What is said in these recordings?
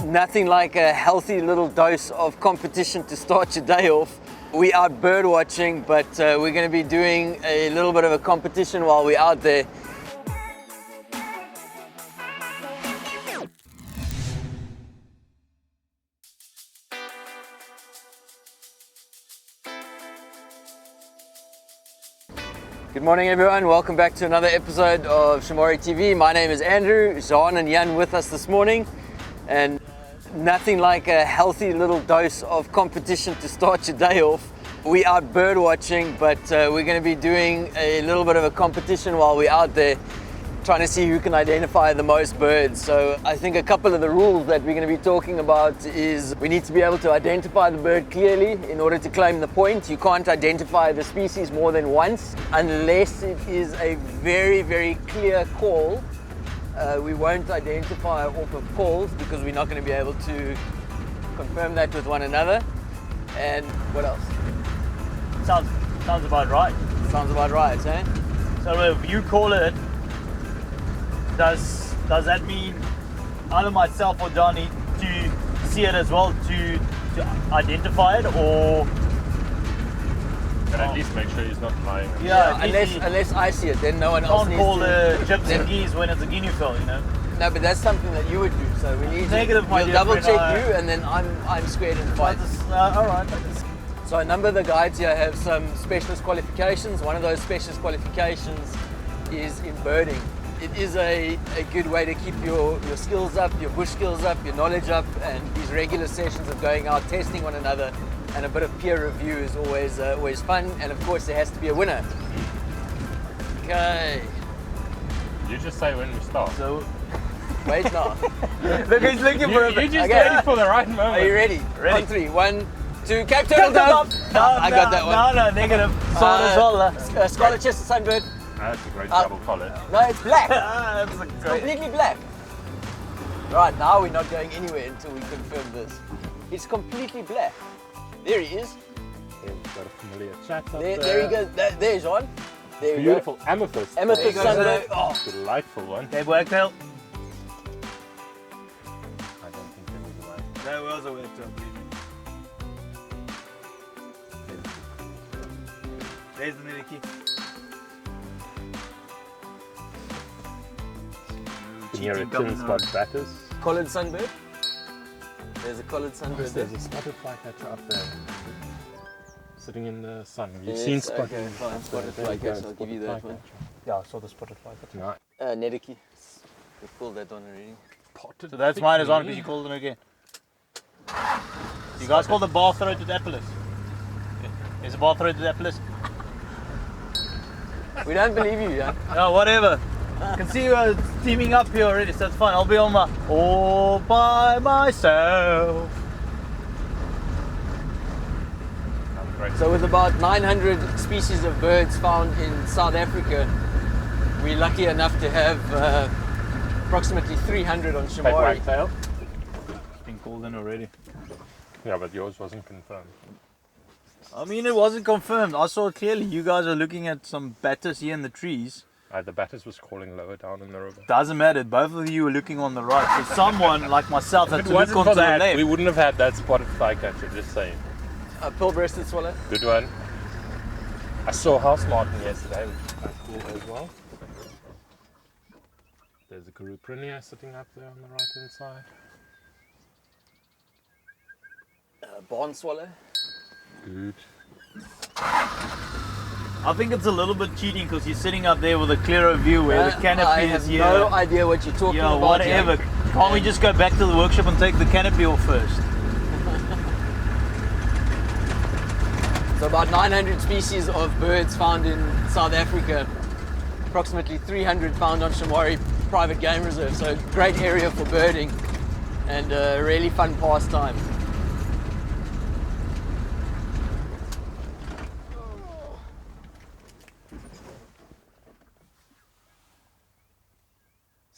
Nothing like a healthy little dose of competition to start your day off. We out bird watching, but we're going to be doing a little bit of a competition while we're out there. Good morning everyone, welcome back to another episode of Shamwari TV. My name is Andrew, Jean and Jan with us this morning, and nothing like a healthy little dose of competition to start your day off. We out bird watching, but we're going to be doing a little bit of a competition while we're out there, trying to see who can identify the most birds. So I think a couple of the rules that we're going to be talking about is we need to be able to identify the bird clearly in order to claim the point. You can't identify the species more than once unless it is a very, very clear call. We won't identify off of calls because we're not going to be able to confirm that with one another. And what else? Sounds about right. Sounds about right, eh? So if you call it, does that mean either myself or John need to see it as well to identify it, or? But at least make sure he's not flying. Yeah, unless I see it, then no one else needs to. Can't call the gyps and geese when it's a guinea fowl, you know. No, but that's something that you would do. So we need Negative, to. my We'll dear double friend, check you, and then I'm squared in fight. All right. So a number of the guides here have some specialist qualifications. One of those specialist qualifications is in birding. It is a good way to keep your skills up, your bush skills up, your knowledge up, and these regular sessions of going out, testing one another, and a bit of peer review is always fun. And of course, there has to be a winner. Okay. You just say when we start. So wait now. Look, he's looking for a You bit. just Okay. ready for the right moment. Are you ready? Ready. On three. 1, 2, Cape Turtle down. I got that one. No, negative. Sword as well. Scarlet chested sunbird. That's a great double collar. No, it's black. That's a It's great. completely black. Right, now we're not going anywhere until we confirm this. It's completely black. There he is. We've got a familiar chat up There he goes. There's Jean. There we Beautiful amethyst. go. Amethyst There you go. sunbird. Oh, Delightful one. Cape wagtail. I don't think there was a one. There was a wagtail, believe me. There's the Nidiki. Near a tin spot batters. collared sunbird. There's a collared sunbird there. There's a spotted flycatcher up there. Sitting in the sun. Have you Yes, seen spotted? okay, fine. Spotted There you go, flycatcher, I'll give you that one. flycatcher. Yeah, I saw the spotted flycatcher. Nice. Nediki. We've pulled that one already. Potted So that's mine as well because pygmy. you called it again. You guys call the bar throated apellis? Is a bar throated apellis? We don't believe you, yeah? No, whatever. I can see you teaming up here already, so that's fine. I'll be on my all by myself. Great. So with about 900 species of birds found in South Africa, we're lucky enough to have approximately 300 on Cape Shamwari. wagtail. It's been called in already. Yeah, but yours wasn't confirmed. I mean, it wasn't confirmed. I saw it clearly. You guys are looking at some batters here in the trees. The batters was calling lower down in the river. Doesn't matter. Both of you were looking on the right. So someone like myself had If to it look wasn't onto for the that, left. we wouldn't have had that spotted flycatcher, just saying. A pearl-breasted swallow. Good one. I saw house martin yesterday, which is quite cool as well. There's a Caruprinia sitting up there on the right hand side. Barn swallow. Good. I think it's a little bit cheating because you're sitting up there with a clearer view where the canopy I is have here. no idea what you're talking Yeah, about. whatever. Jan. Can't we just go back to the workshop and take the canopy off first? So about 900 species of birds found in South Africa, approximately 300 found on Shamwari Private Game Reserve. So great area for birding and a really fun pastime.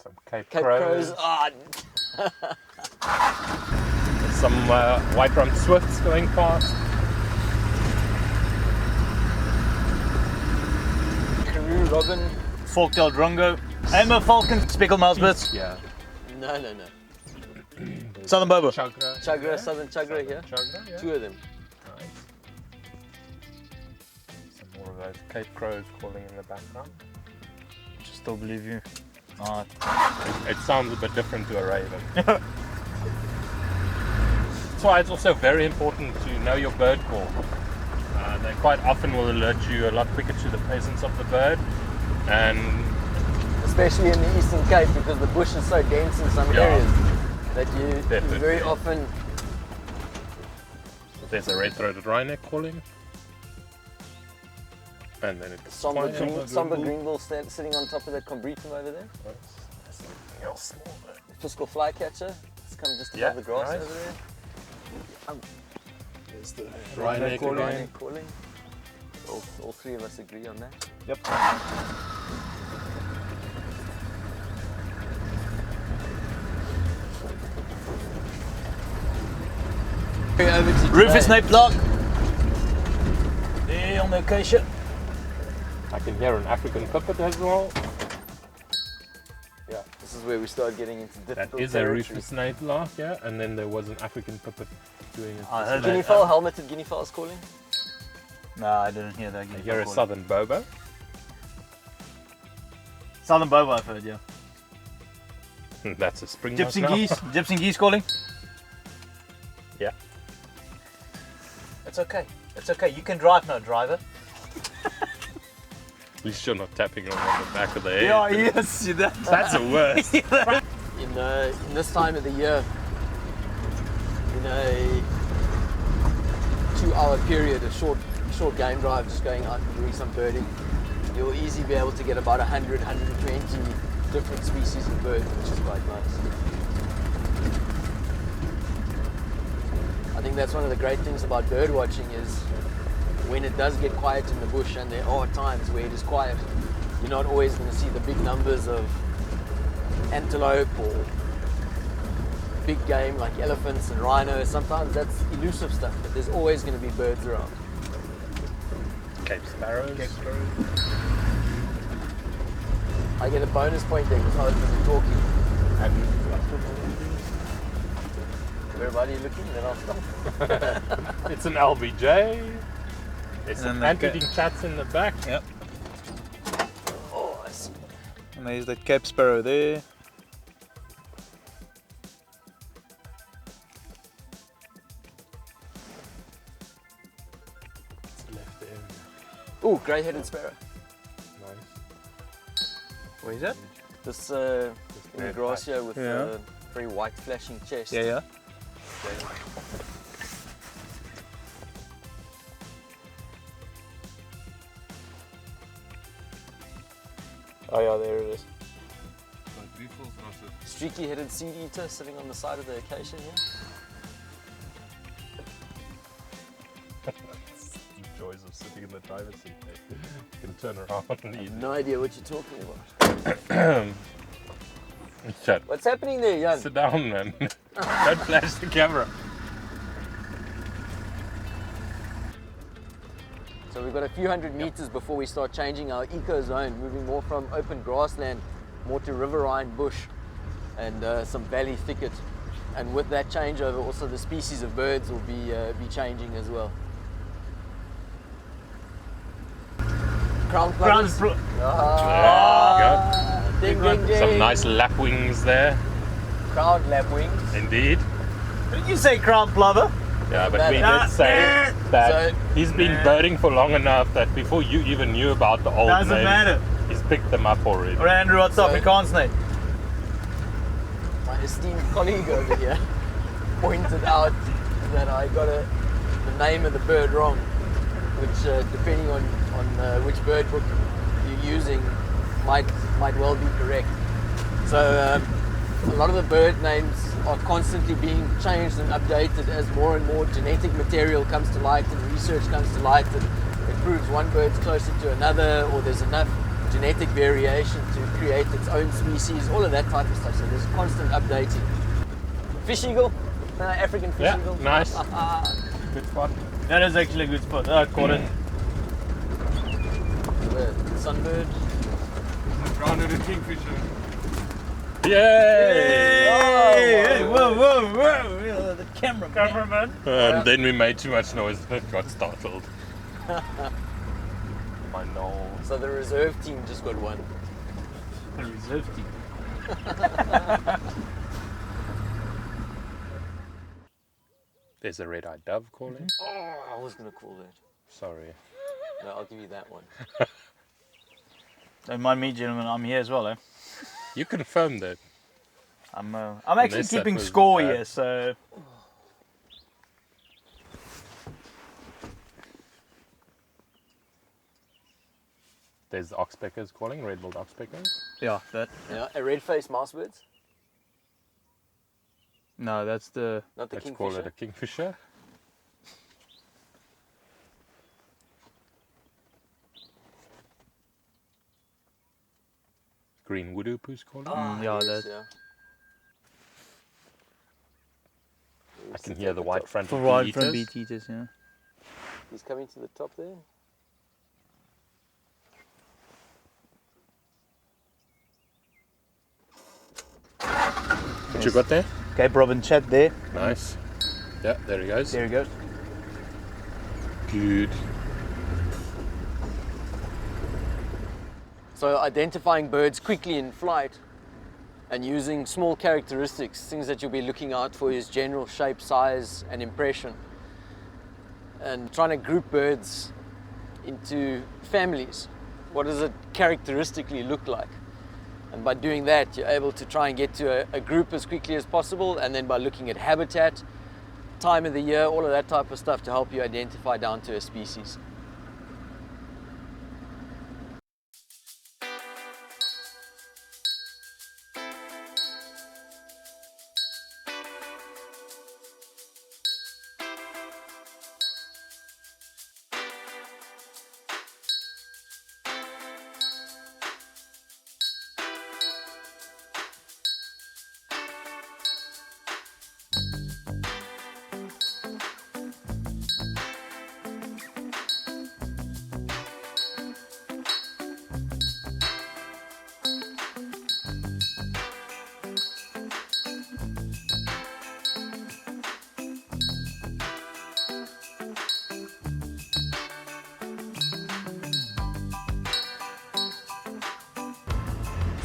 Some Cape Cape crows. crows. Ah, Some white-rumped swifts going past. Karoo robin. Fork-tailed drongo. Amber falcon, speckled mousebirds, Yeah. No. southern bobo. Chagra. Chagra, southern chagra here. Chagra, yeah. 2 of them. Nice. Some more of those Cape crows calling in the background. Still believe you. Alright. It sounds a bit different to a raven. That's why it's also very important to know your bird call. They quite often will alert you a lot quicker to the presence of the bird, and Especially in the Eastern Cape, because the bush is so dense in some Yeah. areas that you Definitely. very often. there's a red-throated wryneck calling, and then it's Somber, quiet. somber greenbill sitting on top of that combretum over there. There's something else small there. Fiscal flycatcher. It's come just above Yeah, the grass nice. over there. There's the Wryneck wryneck calling. Wryneck calling. All 3 of us agree on that. Yep. Over to Rufus today. nape block. There on the acacia. I can hear an African pipit as well. Yeah, this is where we start getting into difficult That is a territory. Rufus night lark, yeah, and then there was an African pipit doing it. I heard Guinea fowl, helmeted guinea fowls calling. No, I didn't hear that. I hear a southern bobo. Southern bobo, I've heard, yeah. That's a spring Gypsy now. geese. Gypsy geese calling. Yeah. It's okay. It's okay. You can drive now, driver. At least you're not tapping on the back of the head. yes, see that. That's the worst. In this time of the year, in a 2-hour period, a short game drive, just going out and doing some birding, you'll easily be able to get about 100, 120 different species of birds, which is quite nice. I think that's one of the great things about bird watching is when it does get quiet in the bush, and there are times where it is quiet, you're not always going to see the big numbers of antelope or big game like elephants and rhinos. Sometimes that's elusive stuff, but there's always going to be birds around. Cape sparrows. I get a bonus point there because I was busy talking. And Everybody looking, then I'll stop. it's an LBJ. There's And some then anteating chats in the back. Yep. Oh, I see. And there's the Cape sparrow there. It's left there. Oh, grey-headed sparrow. Nice. Where is that? This in the red grass here with Yeah. very white flashing chest. Yeah. Oh yeah, there it is. Like beautiful, Streaky-headed seed eater sitting on the side of the acacia here. the joys of sitting in the driver's seat. You can turn around and eat. No idea what you're talking about. Shut. What's happening there, Jan? Sit down, man. Don't flash the camera. So we've got a few hundred meters before we start changing our eco zone, moving more from open grassland, more to riverine bush and some valley thicket. And with that changeover, also the species of birds will be changing as well. Crown plovers. Ding, ding, ding. Some nice lapwings there, Crowned lapwings. indeed. Did you say crown plover? Yeah, but we matter. did say that So- he's been birding for long enough that before you even knew about the old Doesn't names, matter. he's picked them up already. Or Andrew, what's So- Afrikaans name? My esteemed colleague over here pointed out that I got the name of the bird wrong, which depending on which bird book you're using might well be correct. So a lot of the bird names are constantly being changed and updated as more and more genetic material comes to light and research comes to light, and it proves one bird's closer to another, or there's enough genetic variation to create its own species, all of that type of stuff. So there's constant updating. Fish eagle, African fish Yeah, eagle. nice. Good spot. That is actually a good spot. I caught it. The sunbird. Grounded a kingfisher. Yay! Hey, whoa, whoa, whoa! The cameraman. And then we made too much noise and it got startled. My nose. So the reserve team just got one. The reserve team. There's a red-eyed dove calling. Oh, I was going to call that. Sorry. No, I'll give you that one. Don't mind me, gentlemen. I'm here as well, eh? You confirmed that. I'm actually Unless that keeping was score bad. here, so There's the oxpeckers calling, red-billed oxpeckers. yeah, that. Yeah, a red-faced mousebirds. No, that's the. Not the Let's call kingfisher. it a kingfisher. Green woodhoop who's calling. Yeah, yes, that. yeah. I can hear the white-fronted For right bee from eaters. beat eaters, yeah. He's coming to the top there. What you got there? Cape Robin chat there. Nice. Yeah, there he goes. There he goes. Good. So identifying birds quickly in flight and using small characteristics, things that you'll be looking out for is general shape, size and impression. And trying to group birds into families. What does it characteristically look like? And by doing that, you're able to try and get to a group as quickly as possible, and then by looking at habitat, time of the year, all of that type of stuff to help you identify down to a species.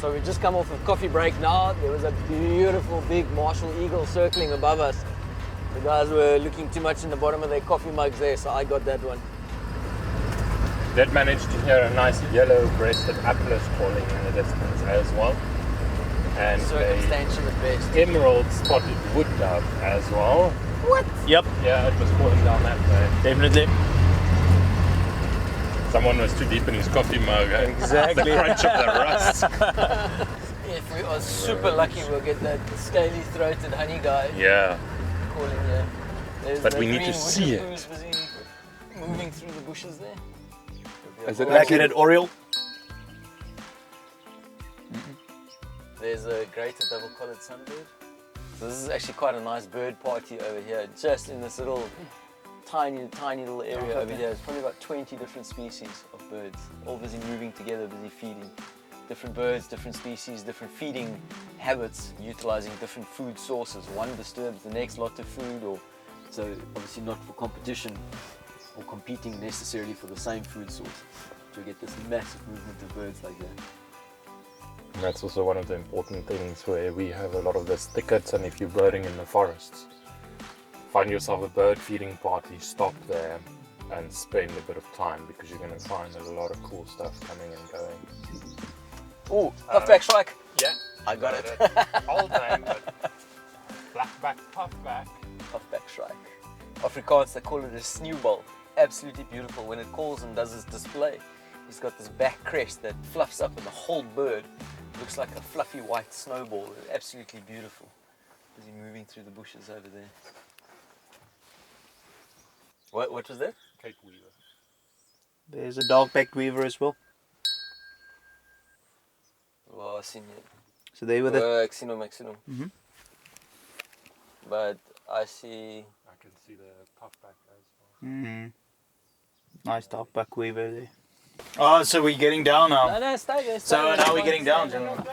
So we just come off a coffee break now. There was a beautiful big Marshall eagle circling above us. The guys were looking too much in the bottom of their coffee mugs there, so I got that one. Did manage to hear a nice yellow-breasted atlas calling in the distance as well. And Circumstantial at best. a emerald spotted wood dove as well. What? Yep, Yeah, it was calling down that way. definitely. Someone was too deep in his coffee mug. Eh? Exactly. The crunch of the rust. If we are super lucky, we'll get that scaly-throated honey guy Yeah. calling here. There's But the we need green to see wooded it. who's busy moving through the bushes there. Is it Black-headed oriole. There's a greater double-collared sunbird. So this is actually quite a nice bird party over here, just in this little tiny little area over here. There's probably about 20 different species of birds, all busy moving together, busy feeding. Different birds, different species, different feeding habits, utilizing different food sources. One disturbs the next lot of food, or so obviously not for competition or competing necessarily for the same food source. So we get this massive movement of birds like that. And that's also one of the important things where we have a lot of these thickets, and if you're birding in the forests, find yourself a bird feeding party, stop there and spend a bit of time, because you're going to find a lot of cool stuff coming and going. Oh, puffback shrike. Yeah, I got it. Old name, but blackback puffback. Puffback shrike. Afrikaans, they call it a sneeuwbal. Absolutely beautiful. When it calls and does its display, he's got this back crest that fluffs up, and the whole bird looks like a fluffy white snowball. Absolutely beautiful. Is he moving through the bushes over there? What was that? Cape weaver. There's a dog-backed weaver as well. Well, I've seen it. So they were the. Ek sien hom. Mhm. But I see. I can see the puffback as well. Nice dog-back weaver there. Oh, so we're getting down now. No, stay there. So now we're getting down, gentlemen.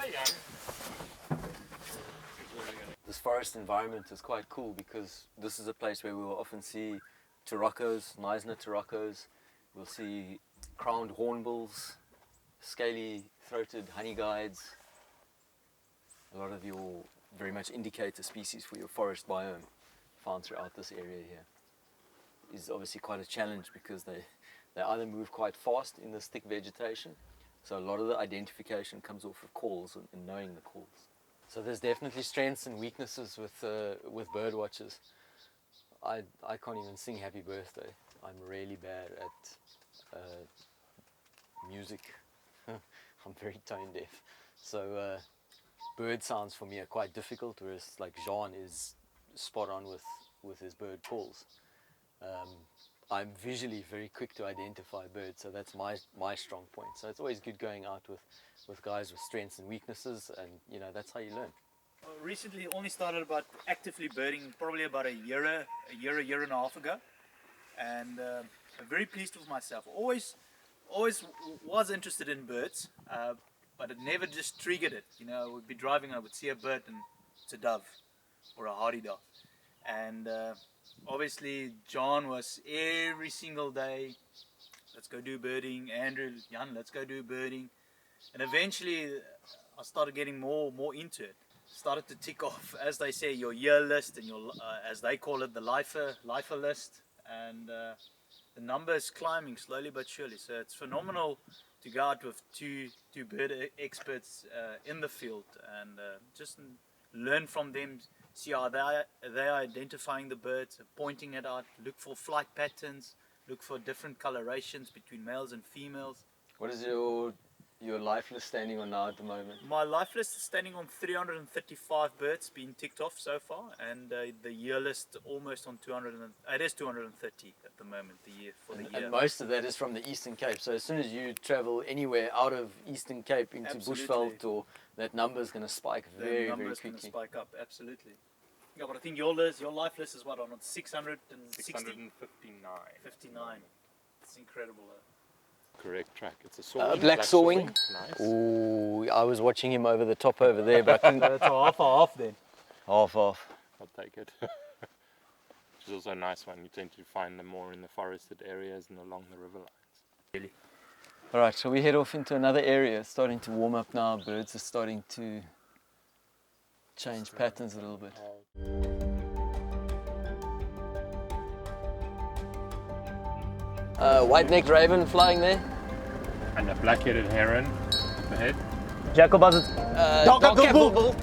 This forest environment is quite cool because this is a place where we will often see turacos, Meisner turacos. We'll see crowned hornbills, scaly-throated honey guides. A lot of your very much indicator species for your forest biome found throughout this area here. Is obviously quite a challenge because they either move quite fast in this thick vegetation, so a lot of the identification comes off of calls and knowing the calls. So there's definitely strengths and weaknesses with bird watchers. I can't even sing happy birthday. I'm really bad at music. I'm very tone deaf. So bird sounds for me are quite difficult, whereas like Jean is spot on with his bird calls. I'm visually very quick to identify birds, so that's my strong point. So it's always good going out with guys with strengths and weaknesses, and you know, that's how you learn. Recently only started about actively birding probably about a year and a half ago, and I'm very pleased with myself. Always was interested in birds, but it never just triggered it. You know, I would be driving, I would see a bird and it's a dove or a hardy dove, and obviously John was every single day, let's go do birding. Andrew, Jan, let's go do birding. And eventually I started getting more into it. Started to tick off, as they say, your year list and your, as they call it, the lifer list. And the number is climbing slowly but surely. So it's phenomenal to go out with two bird experts in the field and just learn from them. See how they are identifying the birds, pointing it out, look for flight patterns, look for different colorations between males and females. What is your life list standing on now at the moment? My life list is standing on 335 birds being ticked off so far, and the year list almost on 200. It is 230 at the moment for the year. And most of that is from the Eastern Cape. So as soon as you travel anywhere out of Eastern Cape into Bushveld, or that number is going to spike very quickly. Going to spike up, absolutely. Yeah, but I think your life list is what, on 659. 59. It's incredible. Correct track. It's a sawing. Black sawing. Nice. Ooh, I was watching him over the top over there, but I couldn't. That's half then. Half. I'll take it. Which is also a nice one. You tend to find them more in the forested areas and along the river lines. Really. All right, so we head off into another area. It's starting to warm up now. Birds are starting to change patterns a little bit. White-necked raven flying there. And a black-headed heron at the head. Jackal buzzards. Dock-cap bulbul.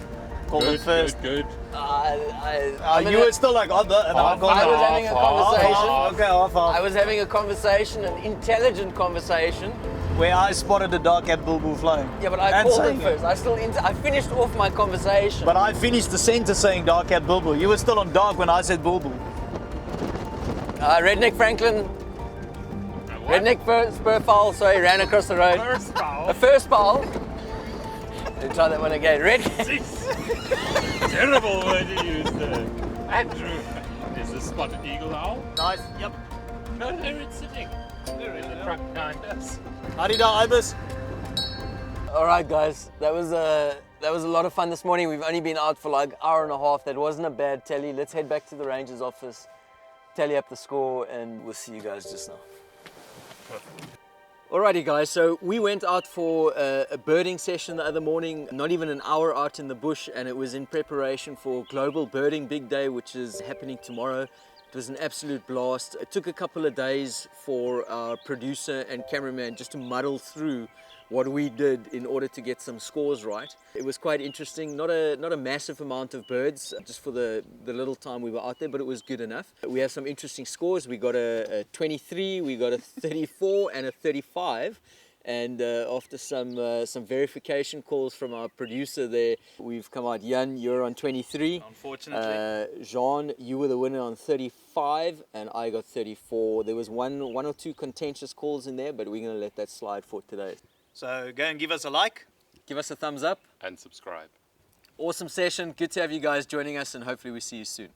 Called it first. Good. You were still like on the. I was having a conversation. Half. I was having a conversation, an intelligent conversation. Where I spotted the dark-capped bulbul flying. Yeah, but I called it first. I finished off my conversation. But I finished the sentence saying dark-capped bulbul. You were still on dark when I said bulbul. Redneck Franklin. Redneck spurfowl, sorry, ran across the road. A first fowl. Let's try that one again. Terrible word you used there. Andrew. Is a spotted eagle owl? Nice, yep. No, there it's sitting. They're in the truck behind us. Harida ibis. All right, guys, that was a lot of fun this morning. We've only been out for like an hour and a half. That wasn't a bad tally. Let's head back to the ranger's office, tally up the score, and we'll see you guys just now. Alrighty guys, so we went out for a birding session the other morning, not even an hour out in the bush, and it was in preparation for Global Birding Big Day, which is happening tomorrow. It was an absolute blast. It took a couple of days for our producer and cameraman just to muddle through what we did in order to get some scores right. It was quite interesting, not a massive amount of birds, just for the little time we were out there, but it was good enough. We have some interesting scores. We got a 23, we got a 34 and a 35. And after some verification calls from our producer there, we've come out. Jan, you're on 23. Unfortunately. Jean, you were the winner on 35, and I got 34. There was one or two contentious calls in there, but we're going to let that slide for today. So go and give us a like. Give us a thumbs up. And subscribe. Awesome session. Good to have you guys joining us, and hopefully we see you soon.